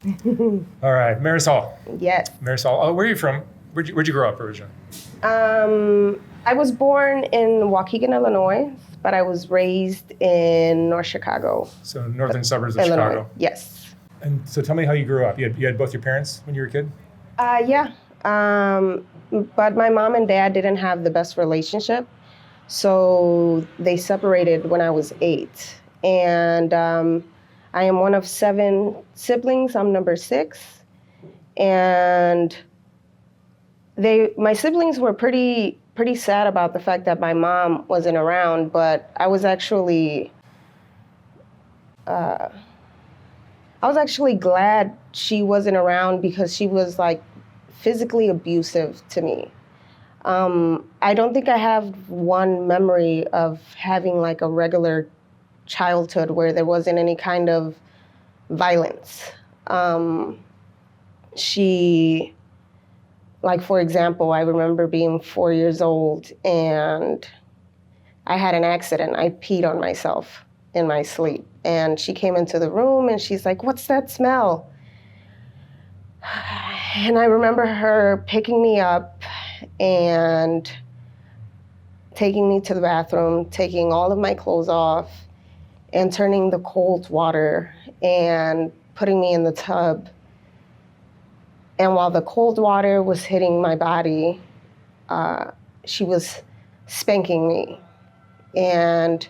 All right, Marisol. Yes. Marisol, where are you from? Where'd you grow up originally? I was born in Waukegan, Illinois, but I was raised in North Chicago, So northern suburbs of Illinois. Chicago. Yes. And so tell me how you grew up. You had both your parents when you were a kid? Yeah. But my mom and dad didn't have the best relationship. So they separated when I was 8. And I am one of 7 siblings. I'm number 6. And my siblings were pretty sad about the fact that my mom wasn't around, but I was actually glad she wasn't around because she was like physically abusive to me. I don't think I have one memory of having like a regular childhood where there wasn't any kind of violence. She, like for example, I remember being 4 years old and I had an accident. I peed on myself in my sleep. And she came into the room and she's like, "What's that smell?" And I remember her picking me up and taking me to the bathroom, taking all of my clothes off and turning the cold water and putting me in the tub. And while the cold water was hitting my body, she was spanking me. And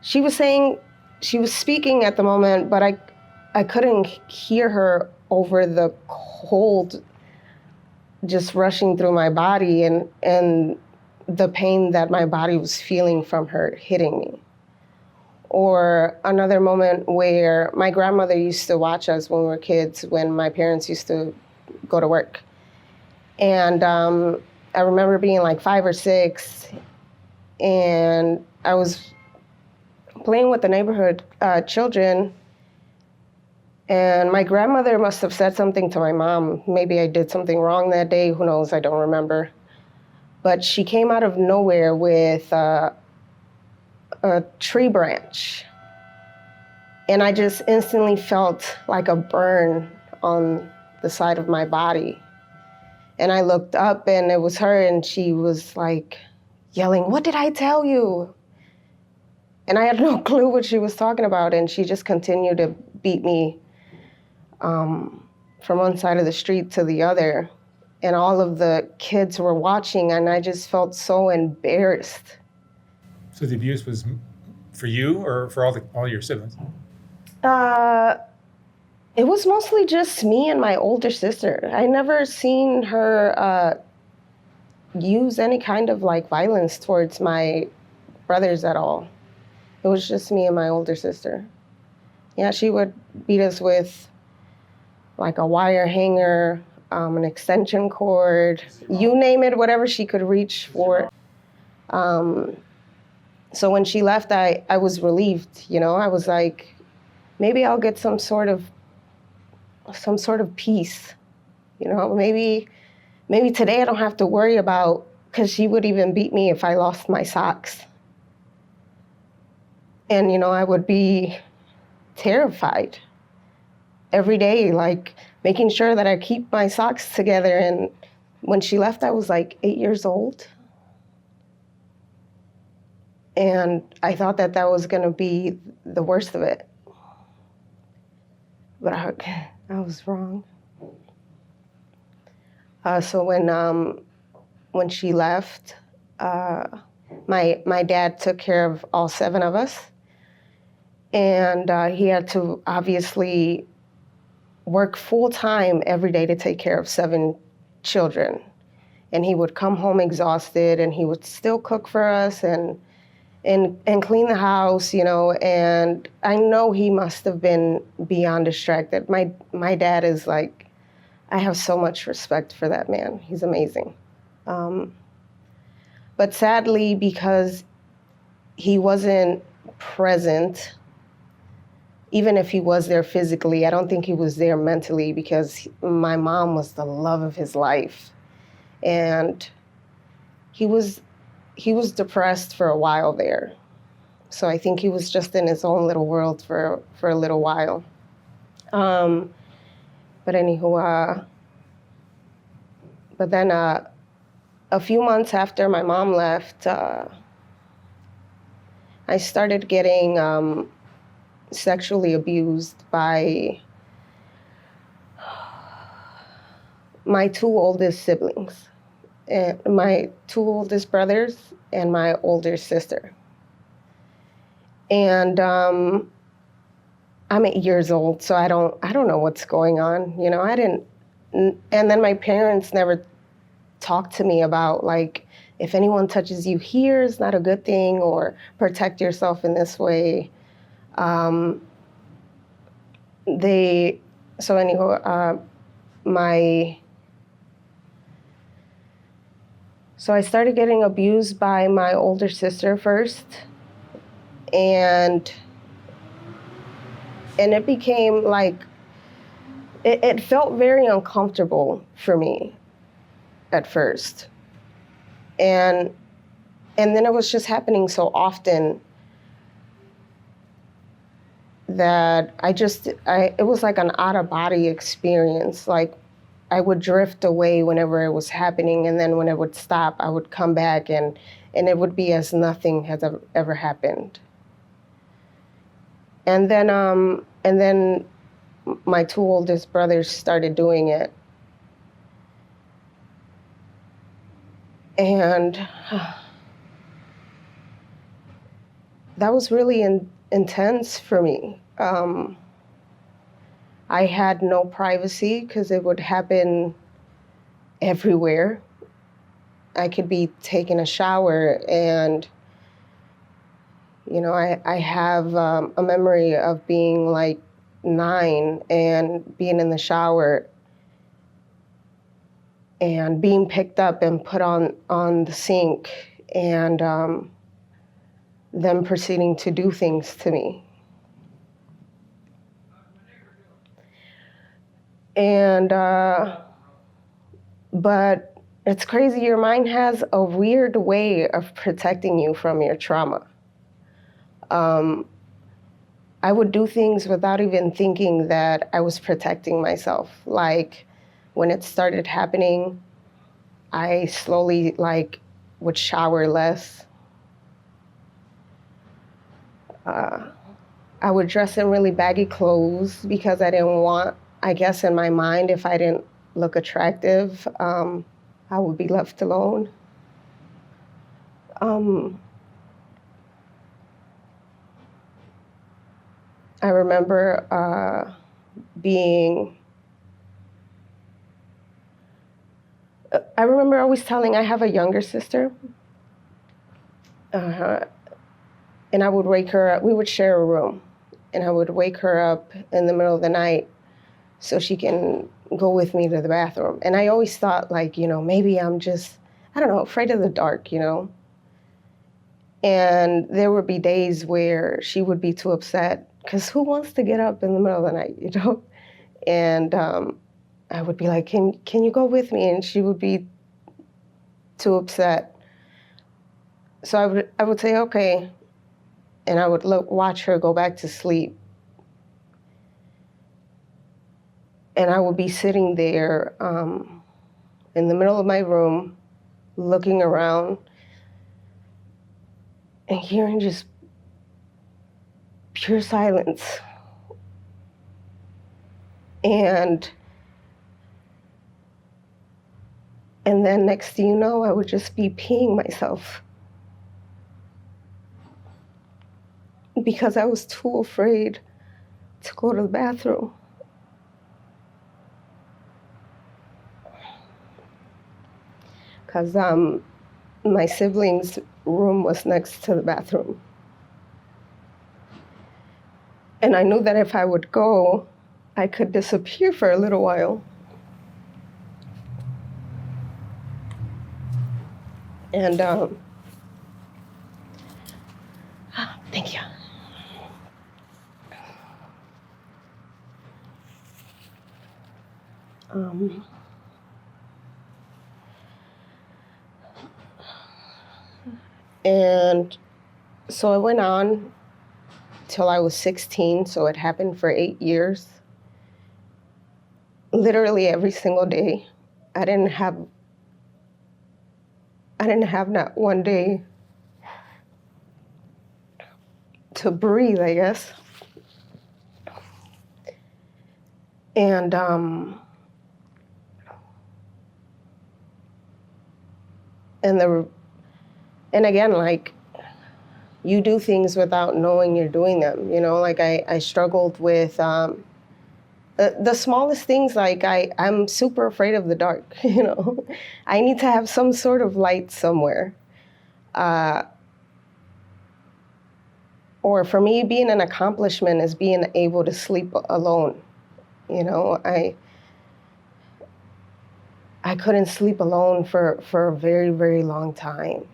she was speaking at the moment, but I couldn't hear her over the cold just rushing through my body and the pain that my body was feeling from her hitting me. Or another moment where my grandmother used to watch us when we were kids, when my parents used to go to work. And I remember being like 5 or 6, and I was playing with the neighborhood children, and my grandmother must have said something to my mom. Maybe I did something wrong that day, who knows, I don't remember. But she came out of nowhere with a tree branch. And I just instantly felt like a burn on the side of my body. And I looked up and it was her, and she was like yelling, "What did I tell you?" And I had no clue what she was talking about. And she just continued to beat me from one side of the street to the other. And all of the kids were watching, and I just felt so embarrassed. So the abuse was for you or for all your siblings? It was mostly just me and my older sister. I never seen her use any kind of like violence towards my brothers at all. It was just me and my older sister. Yeah, she would beat us with like a wire hanger, an extension cord, you name it, whatever she could reach for. So when she left, I was relieved, you know. I was like, maybe I'll get some sort of peace, you know. Maybe today I don't have to worry about, because she would even beat me if I lost my socks. And, you know, I would be terrified every day, like making sure that I keep my socks together. And when she left, I was like 8 years old. And I thought that was going to be the worst of it. But I was wrong. So when she left, my dad took care of all 7 of us. And he had to obviously work full time every day to take care of 7 children. And he would come home exhausted, and he would still cook for us and clean the house, you know. And I know he must have been beyond distracted. My dad is like, I have so much respect for that man. He's amazing. But sadly, because he wasn't present, even if he was there physically, I don't think he was there mentally, because my mom was the love of his life. And he was depressed for a while there. So I think he was just in his own little world for a little while. But anywho, but then a few months after my mom left, I started getting sexually abused by my two oldest siblings, and my two oldest brothers and my older sister. And I'm 8 years old, so I don't know what's going on. You know, I didn't. And then my parents never talked to me about, like, if anyone touches you here, it's not a good thing, or protect yourself in this way. They so anyhow, so I started getting abused by my older sister first, and it became like it felt very uncomfortable for me at first, and then it was just happening so often that it was like an out of body experience. Like, I would drift away whenever it was happening, and then when it would stop, I would come back, and it would be as nothing has ever happened. And then my two oldest brothers started doing it, and that was really intense for me. I had no privacy because it would happen everywhere. I could be taking a shower, and I have a memory of being like 9 and being in the shower and being picked up and put on the sink, and them proceeding to do things to me. And but it's crazy, your mind has a weird way of protecting you from your trauma. I would do things without even thinking that I was protecting myself. Like, when it started happening, I slowly would shower less. I would dress in really baggy clothes because I didn't want, I guess in my mind, if I didn't look attractive, I would be left alone. I remember I remember always telling, I have a younger sister, and I would wake her up. We would share a room, and I would wake her up in the middle of the night so she can go with me to the bathroom. And I always thought, maybe I'm just, I don't know, afraid of the dark, And there would be days where she would be too upset, because who wants to get up in the middle of the night, And I would be like, can you go with me? And she would be too upset. So I would say, okay. And I would watch her go back to sleep. And I would be sitting there in the middle of my room, looking around and hearing just pure silence. And then next thing you know, I would just be peeing myself because I was too afraid to go to the bathroom. Because my siblings' room was next to the bathroom. And I knew that if I would go, I could disappear for a little while. And thank you. And so it went on till I was 16, so it happened for 8 years. literally every single day. I didn't have not one day to breathe, I guess. And and again, like, you do things without knowing you're doing them. Like I struggled with the smallest things. Like I'm super afraid of the dark. I need to have some sort of light somewhere. Or for me, being an accomplishment is being able to sleep alone. I couldn't sleep alone for a very, very long time,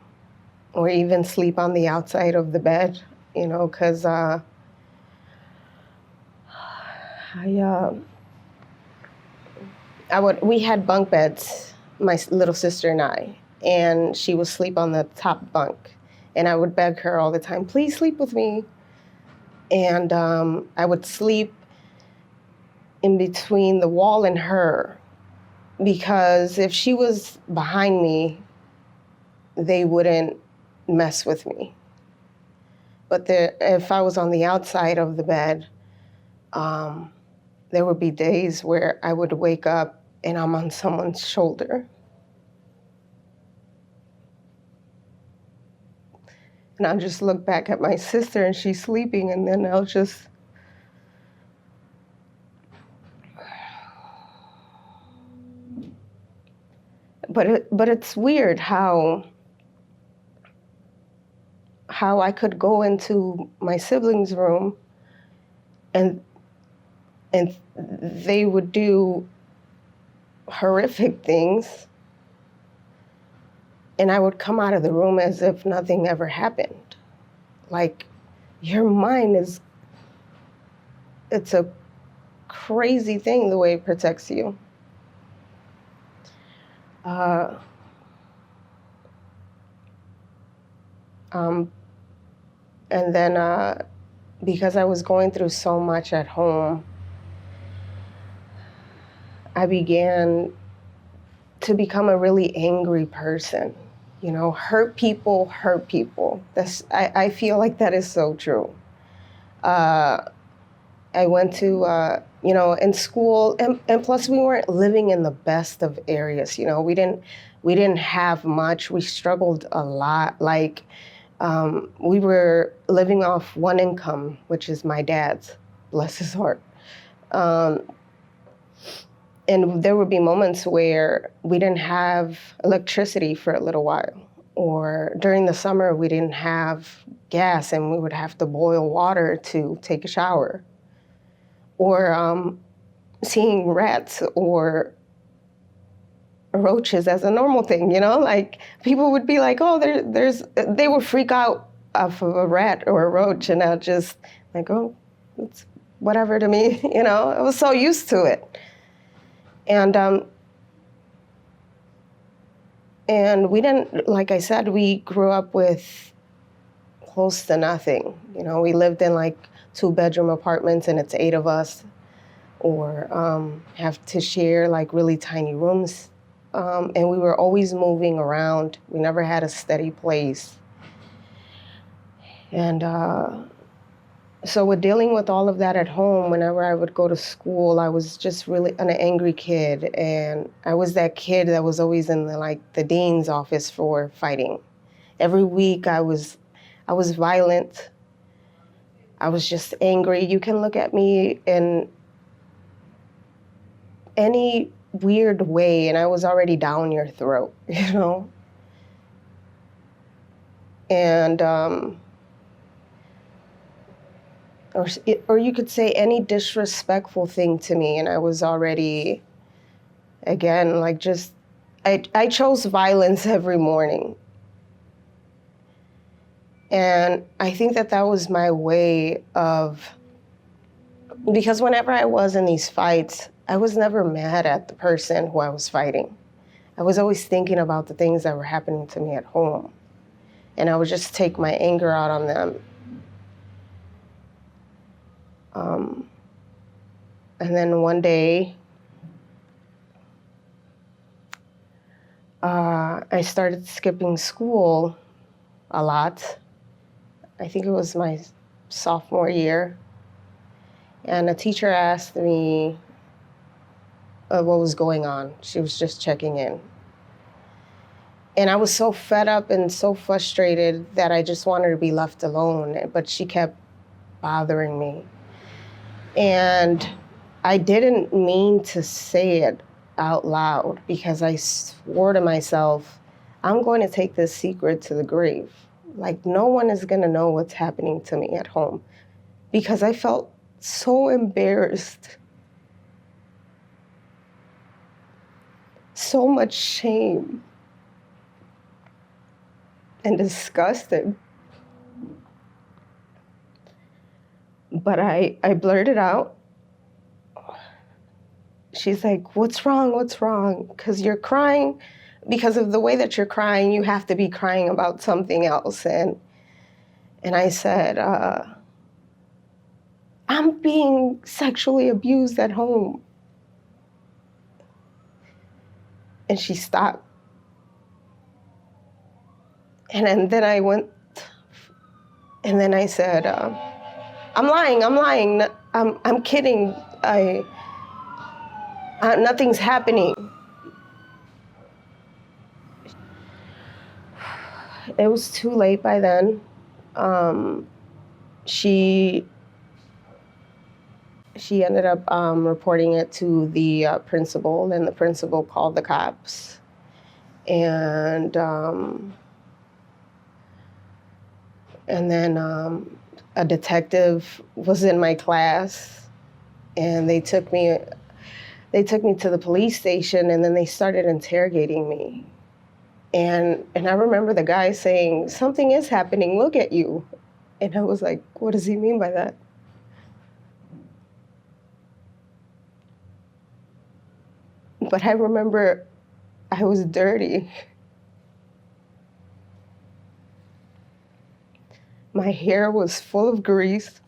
or even sleep on the outside of the bed, because we had bunk beds, my little sister and she would sleep on the top bunk, and I would beg her all the time, please sleep with me. And I would sleep in between the wall and her, because if she was behind me, they wouldn't mess with me. But if I was on the outside of the bed, there would be days where I would wake up and I'm on someone's shoulder. And I'll just look back at my sister and she's sleeping, and then I'll just... But it's weird how I could go into my siblings' room and they would do horrific things, and I would come out of the room as if nothing ever happened. Like, your mind it's a crazy thing the way it protects you. And then because I was going through so much at home, I began to become a really angry person. Hurt people hurt people. I feel like that is so true. I went to, in school, and plus we weren't living in the best of areas. We didn't have much. We struggled a lot. Like, we were living off one income, which is my dad's, bless his heart. And there would be moments where we didn't have electricity for a little while. Or during the summer, we didn't have gas and we would have to boil water to take a shower. Or seeing rats or roaches as a normal thing, like people would be like, oh, they would freak out off of a rat or a roach, and I'd just like, oh, it's whatever to me, I was so used to it. And we didn't, like I said, we grew up with close to nothing. We lived in like 2-bedroom apartments and it's 8 of us, or have to share like really tiny rooms. And we were always moving around. We never had a steady place. And so with dealing with all of that at home, whenever I would go to school, I was just really an angry kid. And I was that kid that was always in the dean's office for fighting. Every week I was violent. I was just angry. You can look at me in any weird way and I was already down your throat, And or you could say any disrespectful thing to me, and I was already, again, like just, I chose violence every morning. And I think that was my way of, because whenever I was in these fights, I was never mad at the person who I was fighting. I was always thinking about the things that were happening to me at home. And I would just take my anger out on them. And then one day, I started skipping school a lot. I think it was my sophomore year. And a teacher asked me what was going on. She was just checking in. And I was so fed up and so frustrated that I just wanted to be left alone, but she kept bothering me. And I didn't mean to say it out loud because I swore to myself, I'm going to take this secret to the grave. Like, no one is going to know what's happening to me at home, because I felt so embarrassed, so much shame and disgusted. But I blurted out. She's like, what's wrong? What's wrong? Because you're crying. Because of the way that you're crying, you have to be crying about something else. And I said, I'm being sexually abused at home. And she stopped. And then I went, and then I said, I'm lying. I'm kidding. Nothing's happening. It was too late by then. She ended up reporting it to the principal, and the principal called the cops. And then a detective was in my class, and they took me to the police station, and then they started interrogating me. And I remember the guy saying, something is happening, look at you. And I was like, what does he mean by that? But I remember I was dirty. My hair was full of grease.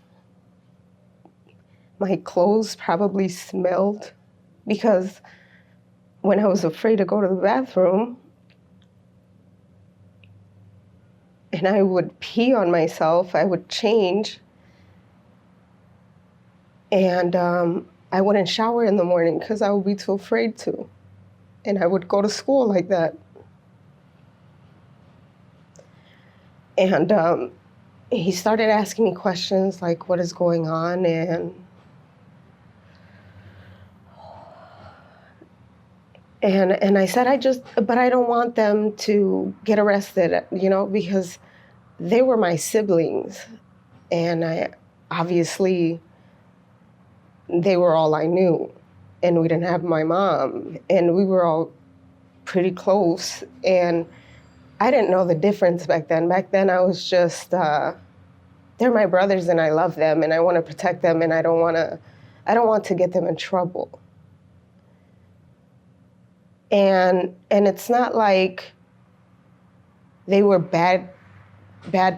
My clothes probably smelled, because when I was afraid to go to the bathroom and I would pee on myself, I would change, and I wouldn't shower in the morning because I would be too afraid to. And I would go to school like that. And he started asking me questions like, what is going on? And I said, but I don't want them to get arrested, because they were my siblings. And obviously, they were all I knew. And we didn't have my mom. And we were all pretty close. And I didn't know the difference back then. Back then, I was just, they're my brothers and I love them and I want to protect them, and I don't want to get them in trouble. And it's not like they were bad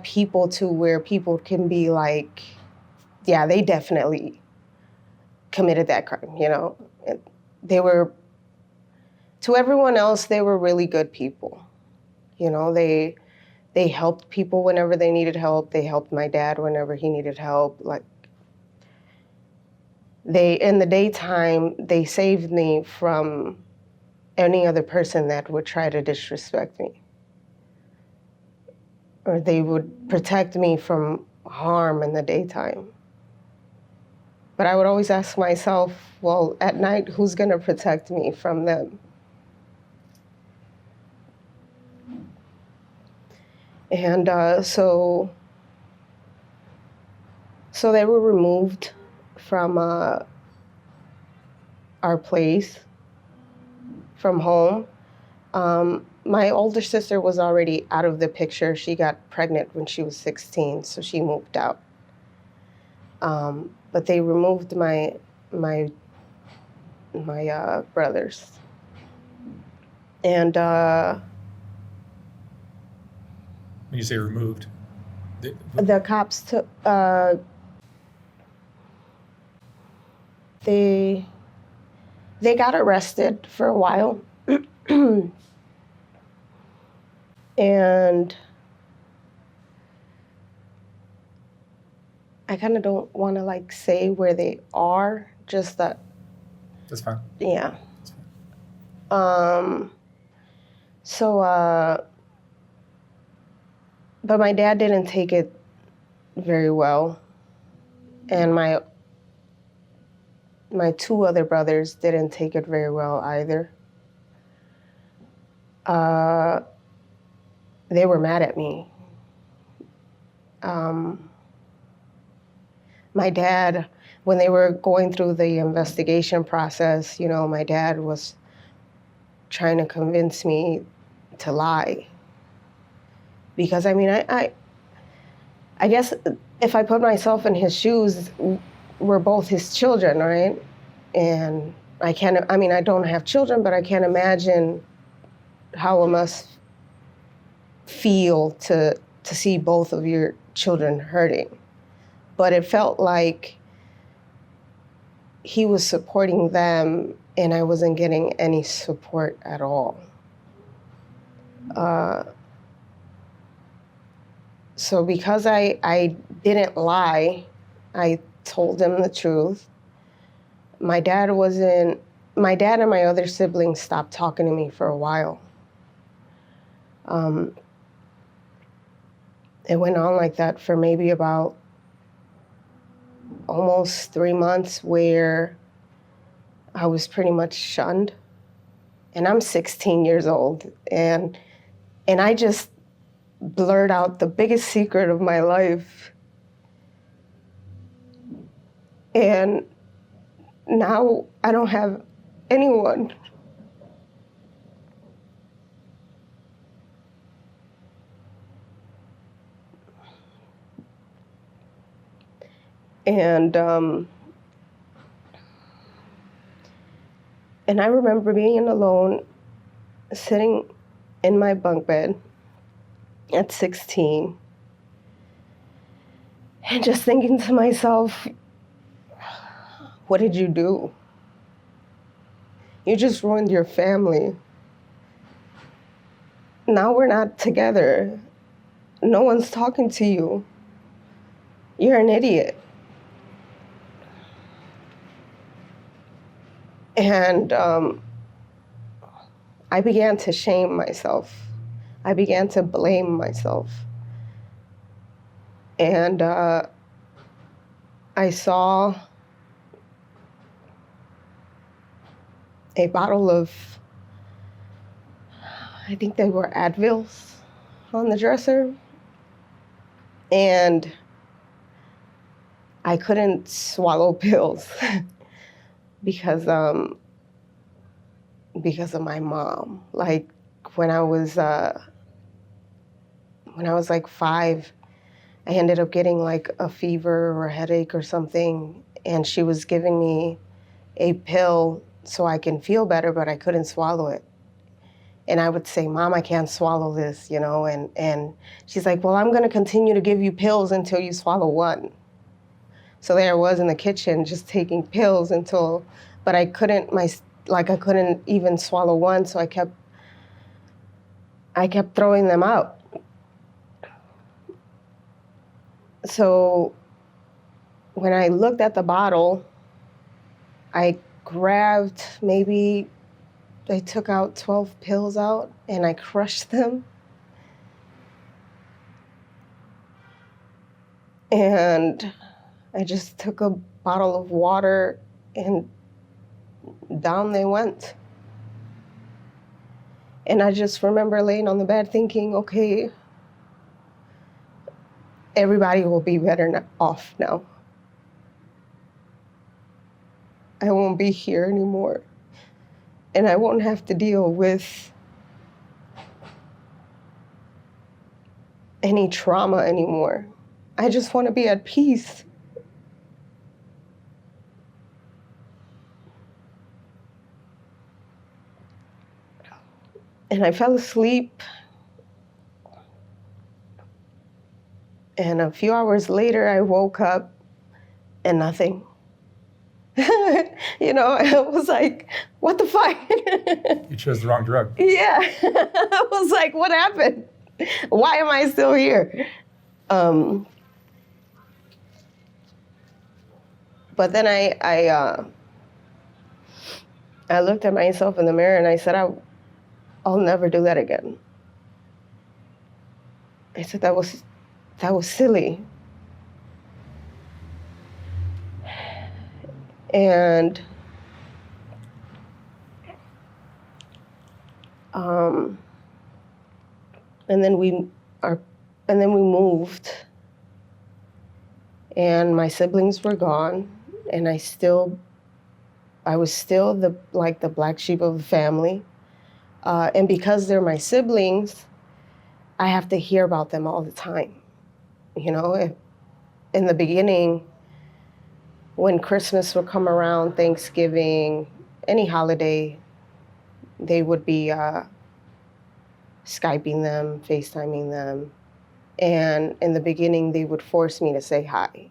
people to where people can be like, yeah, they definitely committed that crime, They were, to everyone else, they were really good people. They helped people whenever they needed help. They helped my dad whenever he needed help. Like, in the daytime, they saved me from any other person that would try to disrespect me. Or they would protect me from harm in the daytime. But I would always ask myself, well, at night, who's gonna protect me from them? And so they were removed from our place, from home. My older sister was already out of the picture. She got pregnant when she was 16, so she moved out. But they removed my brothers. And When you say removed, the cops took, they got arrested for a while. And I kind of don't want to like say where they are, just that. That's fine. Yeah. That's fine. But my dad didn't take it very well. And my two other brothers didn't take it very well either. They were mad at me. My dad, when they were going through the investigation process, you know, my dad was trying to convince me to lie. Because, I mean, I guess if I put myself in his shoes, we're both his children, right? And I don't have children, but I can't imagine how it must feel to see both of your children hurting. But it felt like he was supporting them and I wasn't getting any support at all. So because I didn't lie, I told them the truth. My dad and my other siblings stopped talking to me for a while. It went on like that for maybe about almost 3 months, where I was pretty much shunned. And I'm 16 years old, and I just blurred out the biggest secret of my life. And now I don't have anyone. And I remember being alone, sitting in my bunk bed at 16, and just thinking to myself, what did you do? You just ruined your family. Now we're not together. No one's talking to you. You're an idiot. And I began to shame myself. I began to blame myself. And I saw a bottle of, I think they were Advils, on the dresser. And I couldn't swallow pills because of my mom. Like when I was like 5, I ended up getting like a fever or a headache or something, and she was giving me a pill so I can feel better, but I couldn't swallow it. And I would say, Mom, I can't swallow this, you know, and she's like, well, I'm gonna continue to give you pills until you swallow one. So there I was in the kitchen just taking pills but I couldn't even swallow one, so I kept throwing them out. So when I looked at the bottle, I grabbed I took out 12 pills out and I crushed them. And I just took a bottle of water and down they went. And I just remember laying on the bed thinking, okay, everybody will be better off now. I won't be here anymore. And I won't have to deal with any trauma anymore. I just want to be at peace. And I fell asleep. And a few hours later, I woke up and nothing. You know, I was like, what the fuck? You chose the wrong drug. Yeah. I was like, what happened? Why am I still here? But then I looked at myself in the mirror and I said, I'll never do that again. I said, that was silly. And and then we moved, and my siblings were gone, and I was still the black sheep of the family. And because they're my siblings, I have to hear about them all the time. You know, in the beginning, when Christmas would come around, Thanksgiving, any holiday, they would be Skyping them, FaceTiming them. And in the beginning, they would force me to say hi.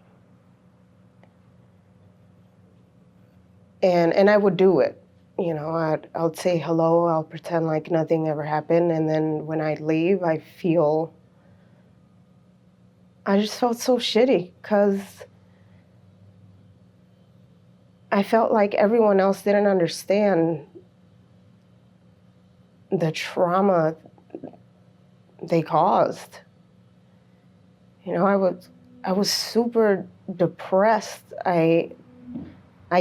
And I would do it. You know, I'll say hello, I'll pretend like nothing ever happened. And then when I leave, I just felt so shitty because I felt like everyone else didn't understand the trauma they caused. You know, I was super depressed. I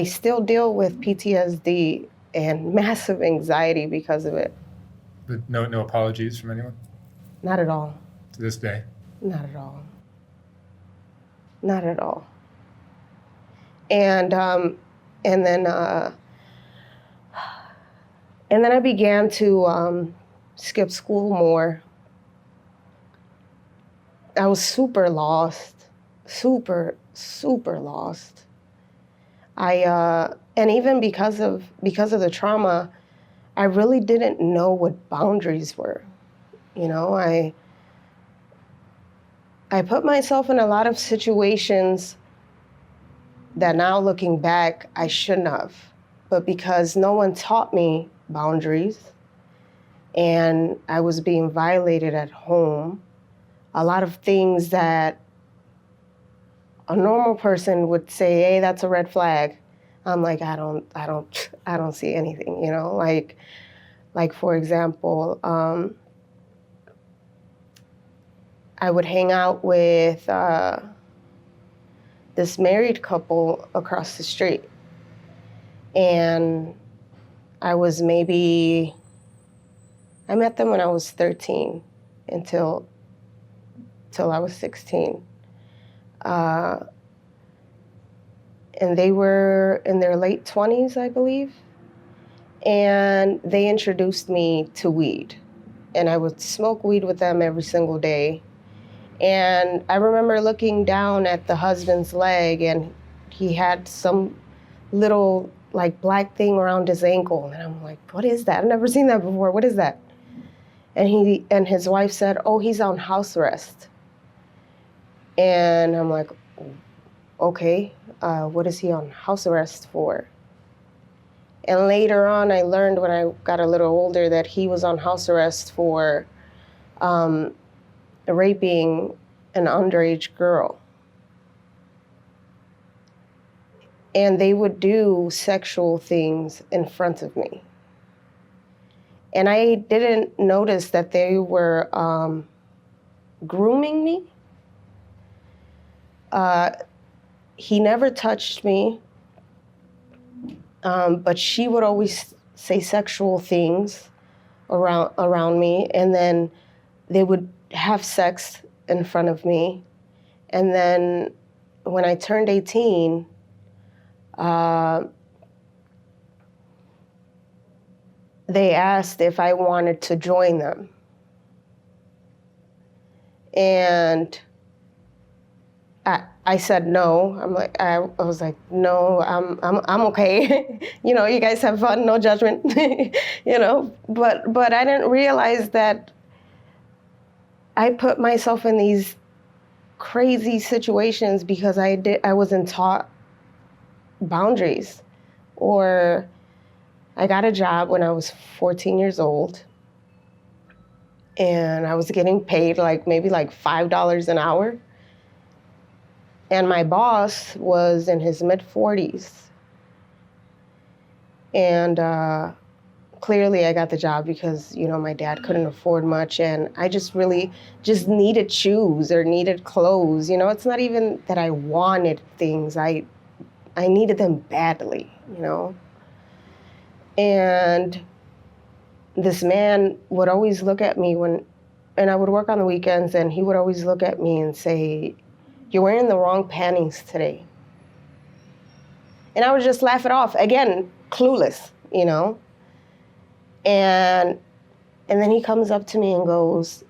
still deal with PTSD and massive anxiety because of it. But no apologies from anyone Not at all. to this day. Not at all. Not at all. And then I began to skip school more. I was super lost, super lost. And even because of the trauma, I really didn't know what boundaries were. You know, I put myself in a lot of situations that now looking back, I shouldn't have. But because no one taught me boundaries and I was being violated at home, a lot of things that a normal person would say, hey, that's a red flag. I'm like, I don't see anything, you know, like for example, I would hang out with this married couple across the street. And I met them when I was 13 until I was 16. And they were in their late 20s, I believe. And they introduced me to weed. And I would smoke weed with them every single day. And I remember looking down at the husband's leg, and he had some little like black thing around his ankle. And I'm like, what is that? I've never seen that before. What is that? And his wife said, oh, he's on house arrest. And I'm like, okay, what is he on house arrest for? And later on, I learned when I got a little older that he was on house arrest for raping an underage girl. And they would do sexual things in front of me. And I didn't notice that they were grooming me. He never touched me, but she would always say sexual things around me, and then they would have sex in front of me. And then when I turned 18, they asked if I wanted to join them. And I said no. I was like, no, I'm okay. You know, you guys have fun, no judgment. You know, but I didn't realize that I put myself in these crazy situations because I wasn't taught boundaries. Or I got a job when I was 14 years old, and I was getting paid maybe $5 an hour. And my boss was in his mid-40s. And clearly I got the job because, my dad couldn't afford much, and I just really just needed shoes or needed clothes. It's not even that I wanted things. I needed them badly, And this man would always look at me and I would work on the weekends, and he would always look at me and say, "You're wearing the wrong panties today." And I would just laugh it off. Again, clueless, And then he comes up to me and goes,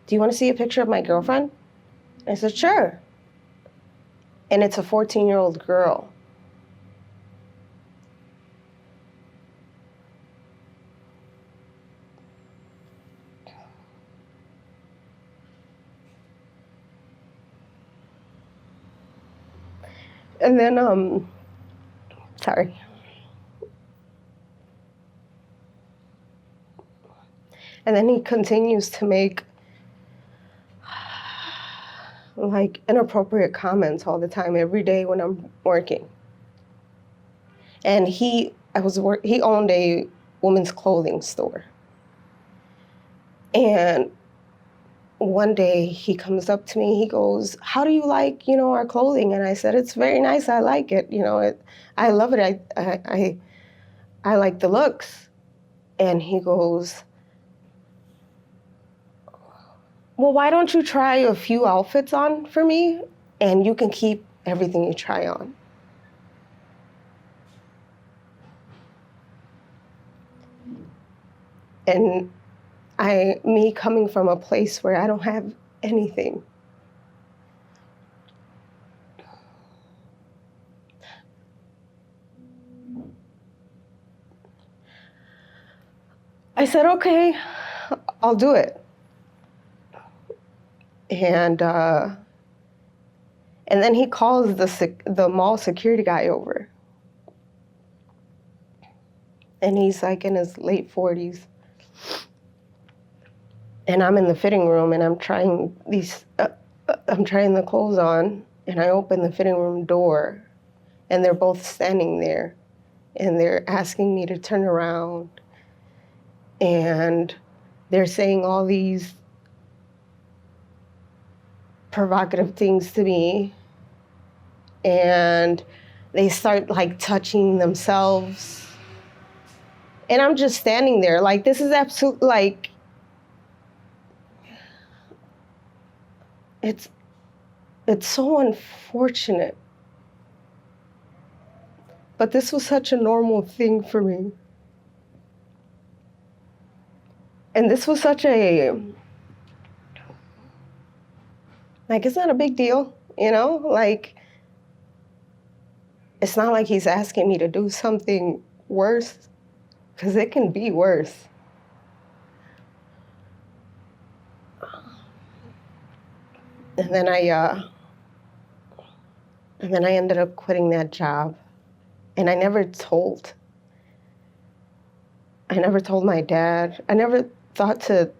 "Do you want to see a picture of my girlfriend?" I said, "Sure." And it's a 14-year-old girl. And then, sorry. And then he continues to make inappropriate comments all the time, every day when I'm working. And he owned a women's clothing store. And one day he comes up to me, he goes, "How do you like, our clothing?" And I said, "It's very nice, I like it, I love it, I like the looks." And he goes, "Well, why don't you try a few outfits on for me, and you can keep everything you try on?" And me coming from a place where I don't have anything, I said, "Okay, I'll do it." And then he calls the mall security guy over. And he's in his late 40s. And I'm in the fitting room, and I'm trying the clothes on, and I open the fitting room door, and they're both standing there, and they're asking me to turn around, and they're saying all these provocative things to me, and they start touching themselves, and I'm just standing there this is absolute it's so unfortunate, but this was such a normal thing for me, and this was such a it's not a big deal, it's not like he's asking me to do something worse, because it can be worse. And then I ended up quitting that job, and I never told my dad. I never thought to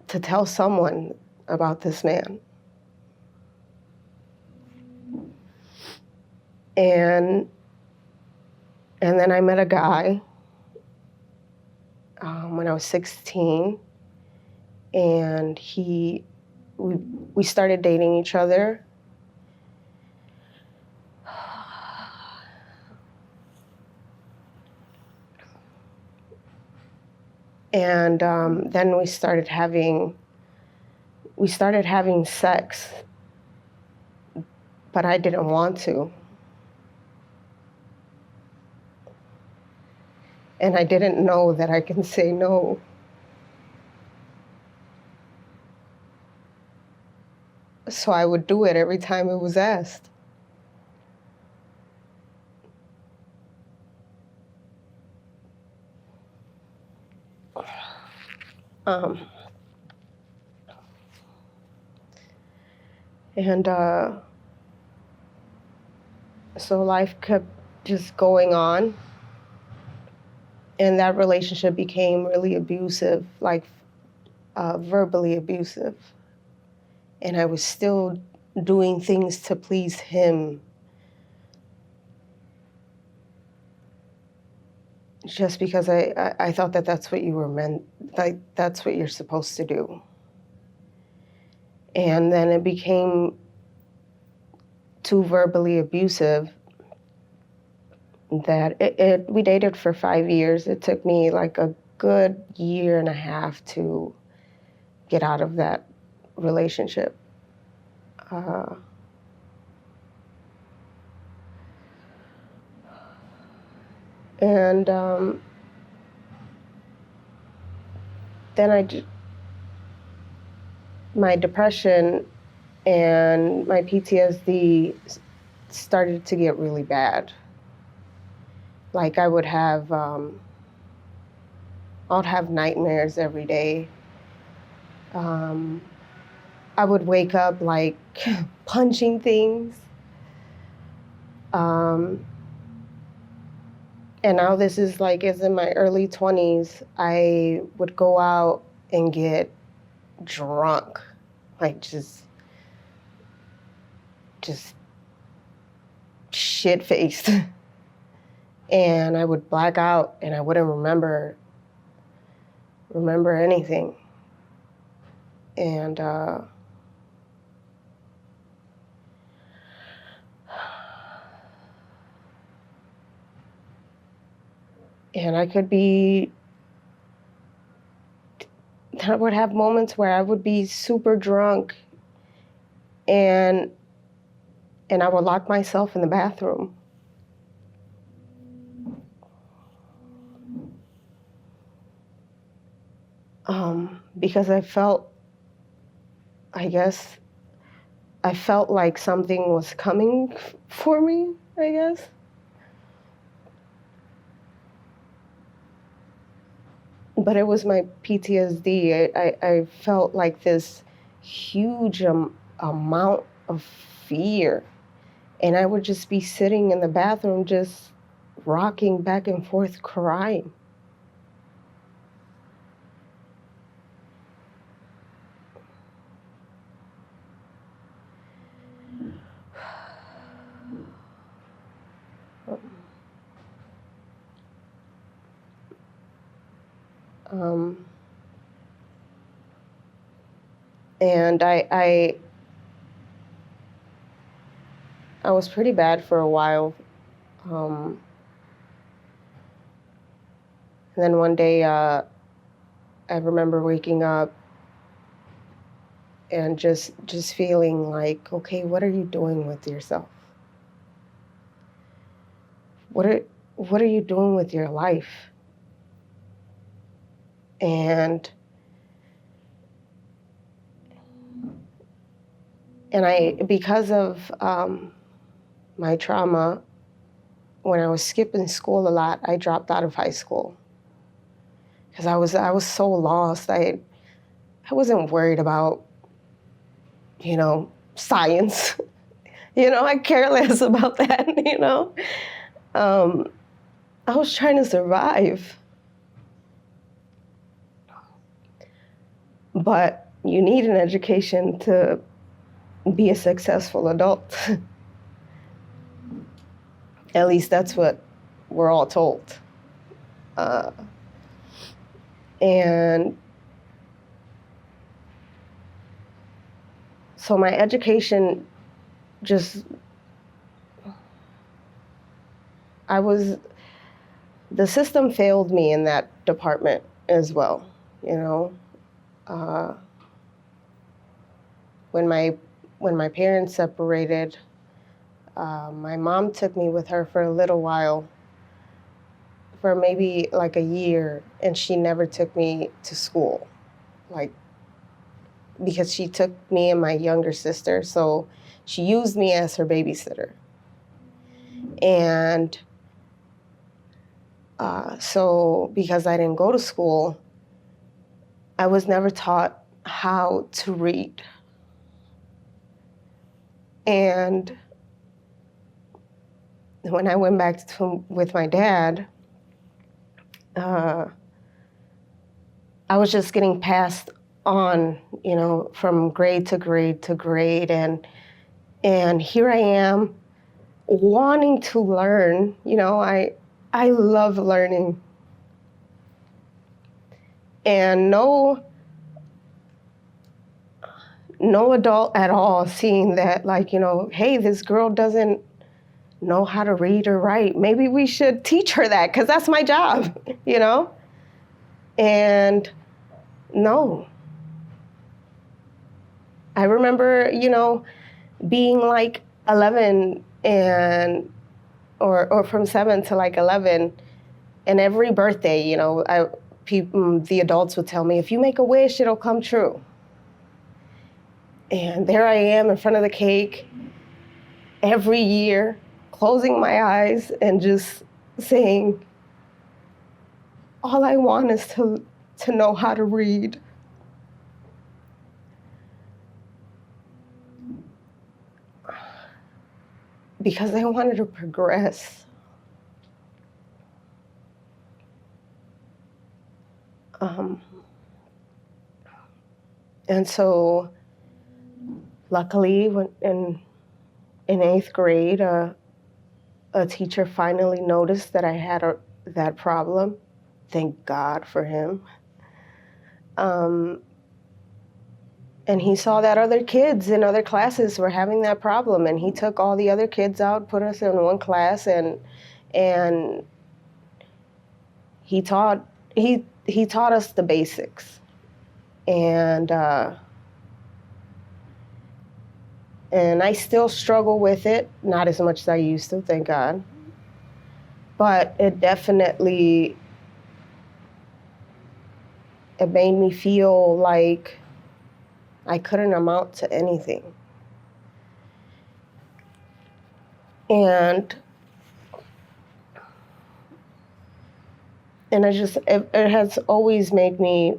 tell someone about this man. And then I met a guy when I was 16, and we started dating each other. And then we started having sex, but I didn't want to. And I didn't know that I can say no. So I would do it every time it was asked. So life kept just going on, and that relationship became really abusive, verbally abusive. And I was still doing things to please him just because I thought that that's what you were meant, like that's what you're supposed to do. And then it became too verbally abusive that we dated for 5 years. It took me like a good year and a half to get out of that relationship. And then my depression and my PTSD started to get really bad. Like I would have nightmares every day. I would wake up like punching things. And now this is in my early 20s, I would go out and get drunk, like just shit-faced. And I would black out and I wouldn't remember anything. And I would have moments where I would be super drunk and I would lock myself in the bathroom. Because I felt like something was coming for me, I guess. But it was my PTSD. I felt like this huge amount of fear. And I would just be sitting in the bathroom just rocking back and forth crying. And I was pretty bad for a while. And then one day, I remember waking up and just feeling like, okay, what are you doing with yourself? What are you doing with your life? And because of my trauma, when I was skipping school a lot, I dropped out of high school because I was so lost. I wasn't worried about, science. I care less about that. I was trying to survive. But you need an education to be a successful adult. At least that's what we're all told. And so my education the system failed me in that department as well, When my parents separated, my mom took me with her for a little while, for maybe like a year, and she never took me to school, because she took me and my younger sister, so she used me as her babysitter. And so because I didn't go to school, I was never taught how to read. And when I went back with my dad, I was just getting past on, from grade to grade to grade. And here I am wanting to learn. I love learning. And no adult at all seeing that, hey, this girl doesn't know how to read or write. Maybe we should teach her that, because that's my job, And no. I remember, being like 11 or from 7 to like 11, and every birthday, the adults would tell me, if you make a wish, it'll come true. And there I am in front of the cake every year, closing my eyes and just saying, all I want is to know how to read. Because I wanted to progress. And so, luckily, when in 8th grade, a teacher finally noticed that I had that problem. Thank God for him. And he saw that other kids in other classes were having that problem, and he took all the other kids out, put us in one class, and he taught us the basics. And I still struggle with it, not as much as I used to, thank God. But it definitely, it made me feel like I couldn't amount to anything. And it has always made me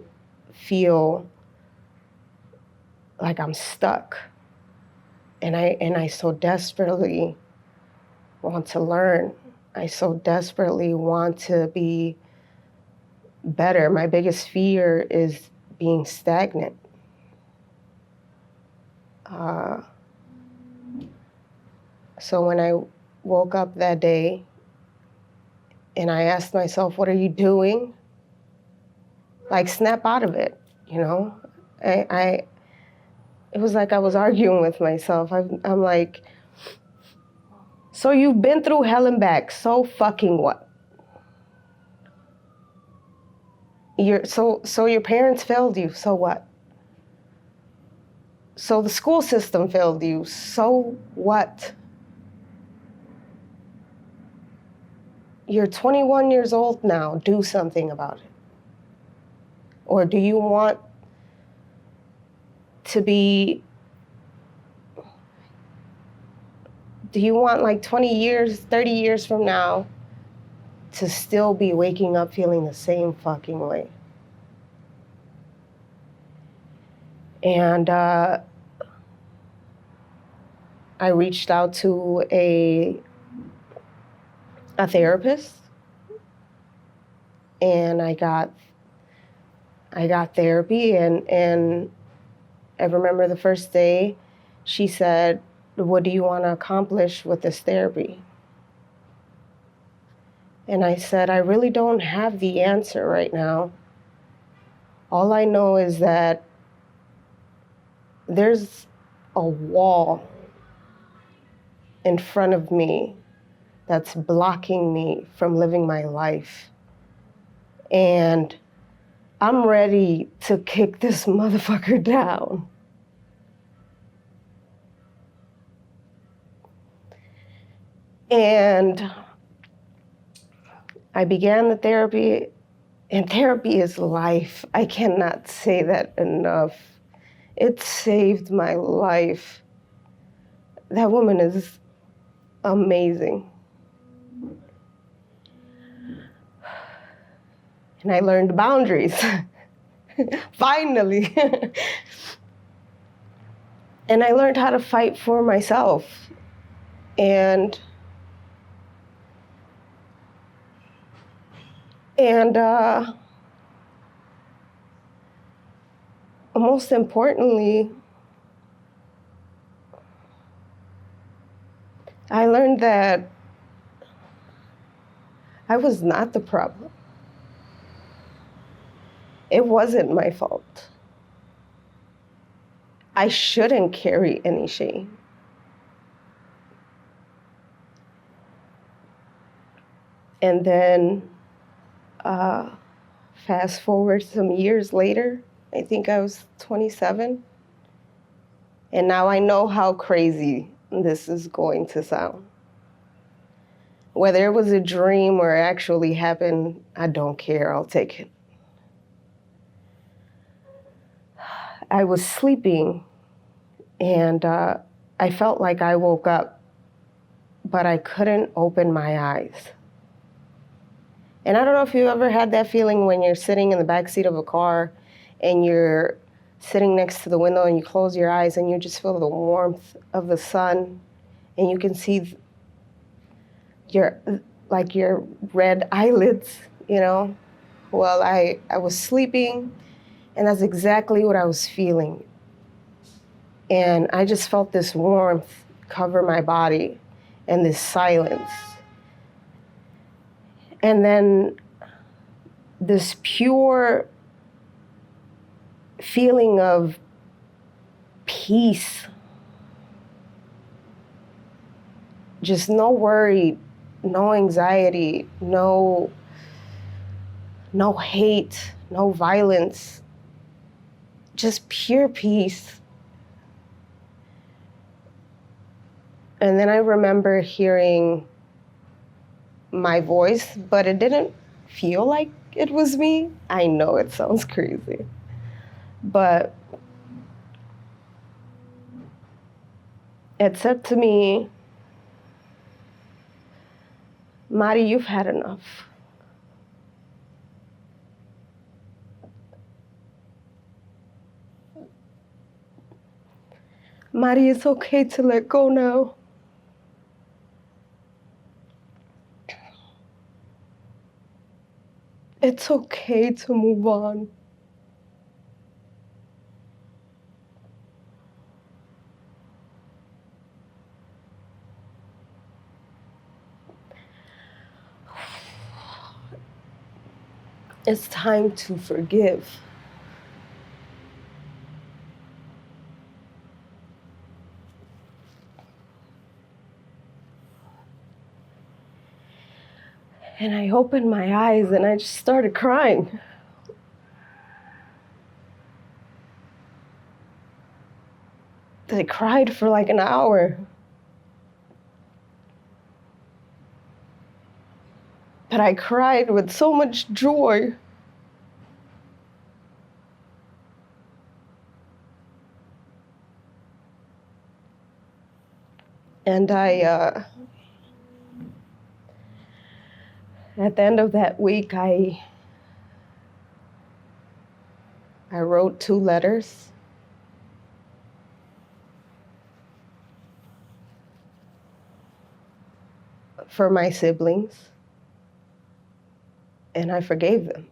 feel like I'm stuck. And I so desperately want to learn. I so desperately want to be better. My biggest fear is being stagnant. So when I woke up that day and I asked myself, what are you doing? Like, snap out of it, it was like I was arguing with myself. I'm like, so you've been through hell and back, so fucking what? So your parents failed you, so what? So the school system failed you, so what? You're 21 years old now, do something about it. Or do you want like 20 years, 30 years from now to still be waking up feeling the same fucking way? And I reached out to a therapist, and I got therapy, and I remember the first day she said, what do you want to accomplish with this therapy? And I said, I really don't have the answer right now. All I know is that there's a wall in front of me that's blocking me from living my life. And I'm ready to kick this motherfucker down. And I began the therapy, and therapy is life. I cannot say that enough. It saved my life. That woman is amazing. And I learned boundaries, finally. And I learned how to fight for myself. And most importantly, I learned that I was not the problem. It wasn't my fault. I shouldn't carry any shame. And then fast forward some years later, I think I was 27. And now I know how crazy this is going to sound. Whether it was a dream or actually happened, I don't care. I'll take it. I was sleeping and I felt like I woke up, but I couldn't open my eyes. And I don't know if you ever had that feeling when you're sitting in the backseat of a car and you're sitting next to the window and you close your eyes and you just feel the warmth of the sun and you can see your red eyelids, you know? Well, I was sleeping and that's exactly what I was feeling. And I just felt this warmth cover my body and this silence. And then this pure feeling of peace. Just no worry, no anxiety, no hate, no violence. Just pure peace. And then I remember hearing my voice, but it didn't feel like it was me. I know it sounds crazy, but it said to me, Mari, you've had enough. Mari, it's okay to let go now. It's okay to move on. It's time to forgive. And I opened my eyes and I just started crying. I cried for like an hour. But I cried with so much joy. And at the end of that week, I wrote 2 letters. For my siblings. And I forgave them.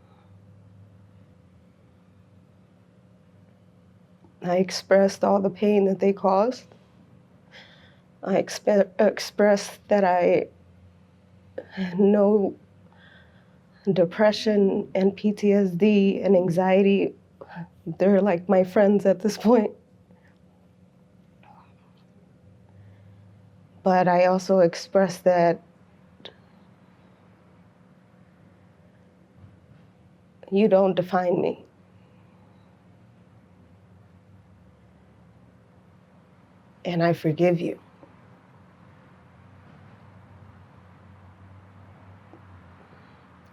I expressed all the pain that they caused. I expressed that I know depression and PTSD and anxiety, they're like my friends at this point. But I also expressed that you don't define me. And I forgive you.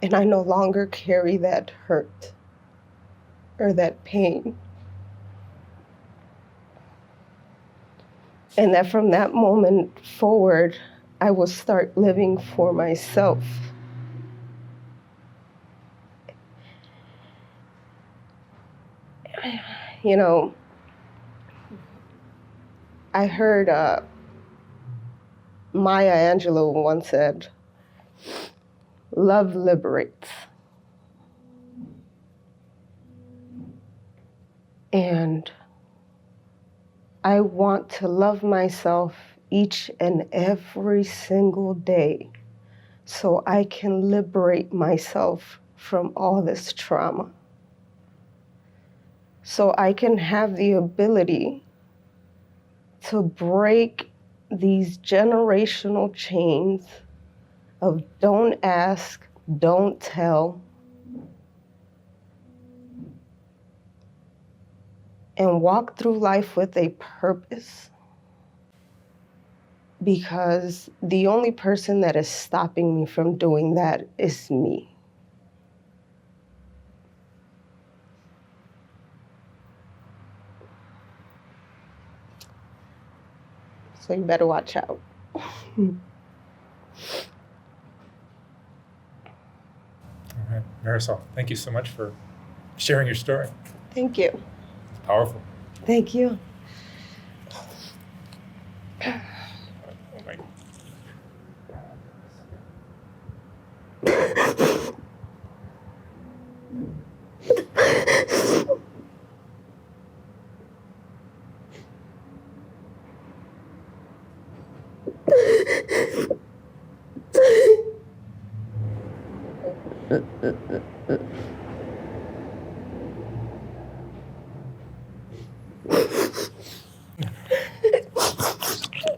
And I no longer carry that hurt or that pain. And that from that moment forward, I will start living for myself. You know, I heard Maya Angelou once said, love liberates. And I want to love myself each and every single day so I can liberate myself from all this trauma. So I can have the ability to break these generational chains of don't ask, don't tell, and walk through life with a purpose. Because the only person that is stopping me from doing that is me. So you better watch out. All right, Marisol, thank you so much for sharing your story. Thank you. It's powerful. Thank you. Oh my.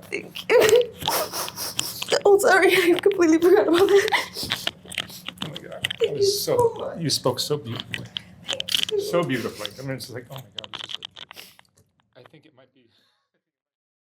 Thank you. I'm sorry, I completely forgot about that. Oh my God. Thank you so much. You spoke so beautifully. So beautifully. I mean, it's like, oh my God.